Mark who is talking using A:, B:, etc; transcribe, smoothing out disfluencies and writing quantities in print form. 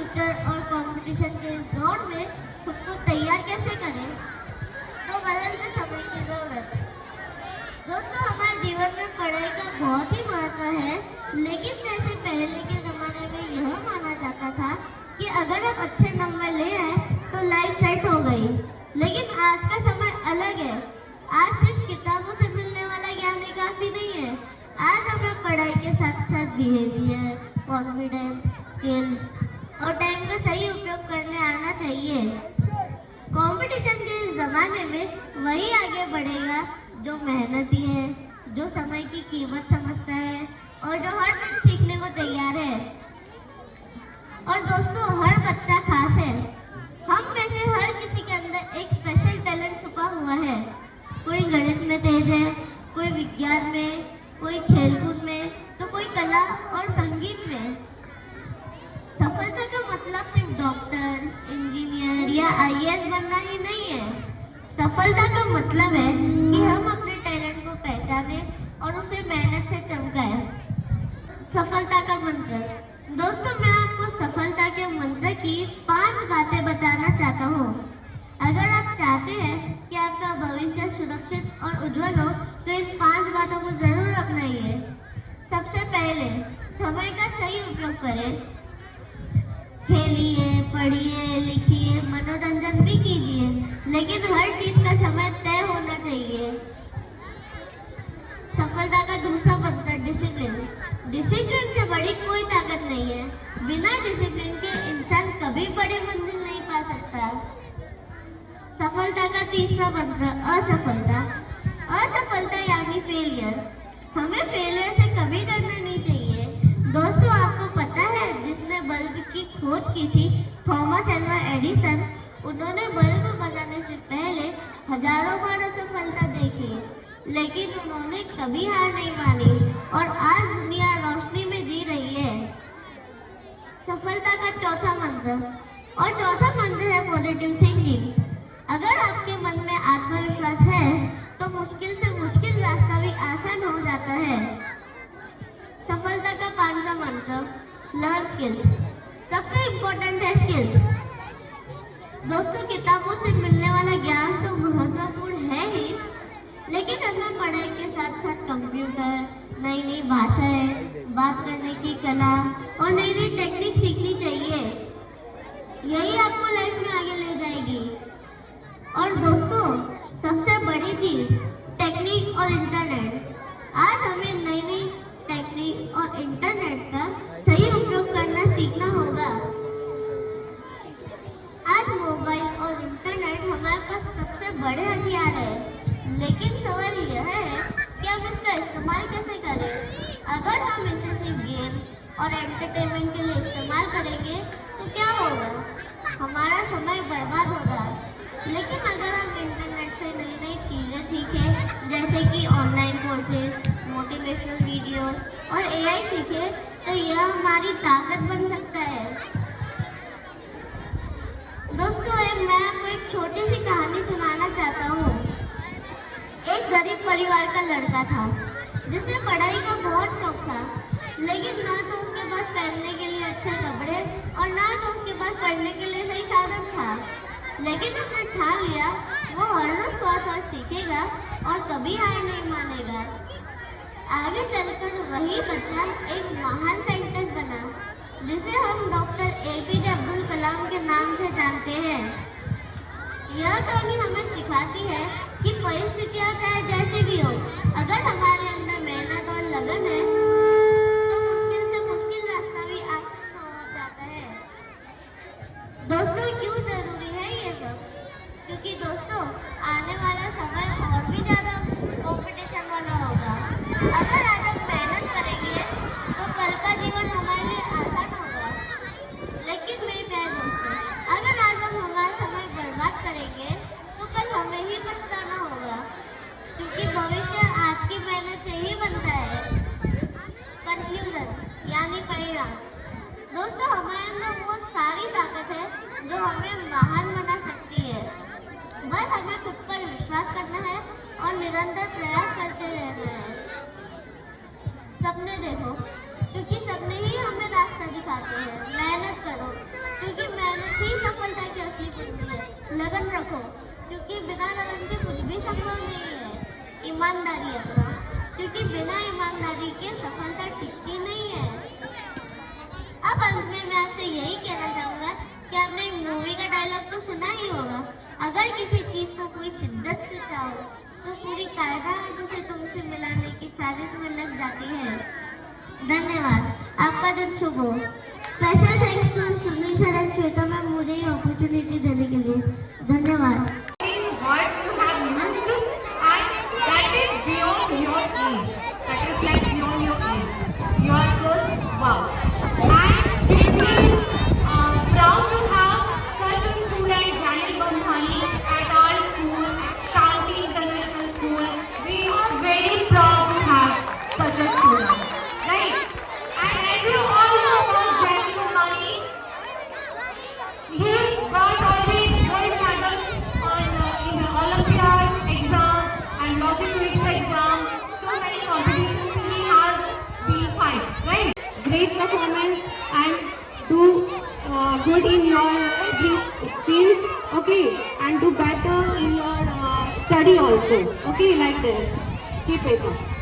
A: Future और competition के इस दौर में खुद को तैयार कैसे करें, तो बदलते समय की जरूरत है। दोस्तों, हमारे जीवन में पढ़ाई का बहुत ही महत्व है, लेकिन जैसे पहले के जमाने में यह माना जाता था कि अगर आप अच्छे नंबर ले आए तो लाइफ सेट हो गई, लेकिन आज का समय अलग है। आज सिर्फ किताबों से मिलने वाला ज्ञान ही काफी नहीं है। आज हमें पढ़ाई के साथ साथ बिहेवियर, कॉन्फिडेंस, स्किल्स और टाइम का सही उपयोग करने आना चाहिए। कंपटीशन के इस जमाने में वही आगे बढ़ेगा जो मेहनती है, जो समय की कीमत समझता है और जो हर दिन सीखने को तैयार है। और दोस्तों, हर बच्चा खास है। हम में से हर किसी के अंदर एक स्पेशल टैलेंट छुपा हुआ है। कोई गणित में तेज है, कोई विज्ञान में, कोई खेलकूद में, तो कोई कला और संगीत में। सफलता का मतलब सिर्फ डॉक्टर, इंजीनियर या आईएएस बनना ही नहीं है। सफलता का मतलब है कि हम अपने टैलेंट को पहचाने और उसे मेहनत से चमकाएं। सफलता का मंत्र। दोस्तों, मैं आपको सफलता के मंत्र की 5 बातें बताना चाहता हूँ। अगर आप चाहते हैं कि आपका भविष्य सुरक्षित और उज्जवल हो तो इन 5 बातों को जरूर अपनाइए। सबसे पहले, समय का सही उपयोग करें। खेलिए, पढ़िए, लिखिए, मनोरंजन भी कीजिए, लेकिन हर चीज का समय तय होना चाहिए। सफलता का दूसरा मंत्र, डिसिप्लिन। डिसिप्लिन से बड़ी कोई ताकत नहीं है। बिना डिसिप्लिन के इंसान कभी बड़ी मंजिल नहीं पा सकता। सफलता का तीसरा मंत्र, असफलता। असफलता यानी फेलियर। हमें फेलियर से कभी डरना नहीं चाहिए। दोस्तों, आपको पता है जिसने बल्ब की खोज की थी, थॉमस एल्वा एडिसन, उन्होंने बल्ब बनाने से पहले हजारों बार असफलता देखी, लेकिन उन्होंने कभी हार नहीं मानी और आज दुनिया रोशनी में जी रही है। सफलता का चौथा मंत्र है पॉजिटिव थिंकिंग। अगर आपके मन में आत्मविश्वास है तो मुश्किल से मुश्किल रास्ता भी आसान हो जाता है। सफलता का 5वां मंत्र, लर्न स्किल्स। सबसे इम्पोर्टेंट है स्किल्स। दोस्तों, किताबों से मिलने वाला ज्ञान तो महत्वपूर्ण है ही, लेकिन हमें पढ़ाई के साथ साथ कंप्यूटर, नई नई भाषाएं, बात करने की कला और नई नई टेक्निक सीखनी चाहिए। यही आपको लाइफ में आगे ले जाएगी। और दोस्तों, सबसे बड़ी चीज, टेक्निक और इंटरनेट। आज हमें नई नई टेक्निक और इंटरनेट का सही उपयोग करना सीखना होगा। आज मोबाइल और इंटरनेट हमारे पास सबसे बड़े हथियार है, लेकिन सवाल यह है कि हम इसका इस्तेमाल कैसे करें। अगर हम इसे सिर्फ गेम और एंटरटेनमेंट के लिए इस्तेमाल करेंगे तो क्या होगा? हमारा समय बर्बाद होगा। लेकिन अगर हम इंटरनेट से नई नई चीज़ें सीखें, जैसे कि ऑनलाइन कोर्सेज, मोटिवेशनल वीडियोस और एआई सीखें, तो यह हमारी ताकत बन सकता है। दोस्तों, मैं आपको एक छोटी सी कहानी सुनाना चाहता हूँ। एक गरीब परिवार का लड़का था जिसे पढ़ाई का बहुत शौक था, लेकिन ना तो उसके पास पहनने के लिए अच्छे कपड़े और ना तो उसके पास पढ़ने के लिए सही साधन था। लेकिन उसने ठान लिया वो हर रोज थोड़ा सीखेगा और कभी हार नहीं मानेगा। आगे चलकर वही बच्चा एक महान साइंटिस्ट बना, जिसे हम डॉक्टर एपीजे अब्दुल कलाम के नाम से जानते हैं। यह कहानी हमें सिखाती है कि परिस्थितियां चाहे जैसी भी हो, अगर हमारे अंदर मेहनत और लगन है तो मुश्किल से मुश्किल रास्ता भी आसान हो जाता है। दोस्तों, क्यों जरूरी है ये सब? क्योंकि दोस्तों, आने वाला समय और भी ज्यादा कंपटीशन वाला होगा। अगर आज हम मेहनत करेंगे तो कल का जीवन हमारे लिए आसान होगा। लेकिन मेरे प्यारे दोस्तों, अगर आज हम हमारा समय बर्बाद करेंगे तो कल हमें ही पछताना होगा, क्योंकि भविष्य आज की मेहनत से ही बनता है। कंक्लूजन यानी परिणाम। दोस्तों, हमारे अंदर वो सारी ताकत है जो हमें महान बना सकती है। बस हमें खुद पर विश्वास करना है और निरंतर प्रयास करते रहना है। सपने देखो, क्योंकि सपने ही हमें रास्ता दिखाते हैं। मेहनत करो, रखो, क्योंकि बिना लगन के कुछ भी संभव नहीं है। ईमानदारी अपना, क्योंकि बिना ईमानदारी के सफलता टिकती नहीं है। अब अंत में मैं आपसे यही कहना चाहूँगा कि आपने मूवी का डायलॉग तो सुना ही होगा, अगर किसी चीज़ को कोई शिद्दत से चाहो तो पूरी कायनात उसे तुमसे मिलाने की साजिश में लग जाती है। धन्यवाद, आपका दिन शुभ हो। Special thanks to Sunil sir and Shweta ma'am मुझे ये अपॉर्चुनिटी देने के लिए। धन्यवाद।
B: Words you have used and that is beyond your age. That is like beyond your age. You are just wow. And we feel proud to have such a student, Janil Bandhani, at our school, Shanti International School. We are very proud to have such a student, right? And as you all know about Janil Bandhani, he got always gold medals in the Olympiad exam and logic quiz exam. So many competitions he has been fight, right? Great performance and do good in your field, okay, and do better in your study also, okay, like this. Keep it up.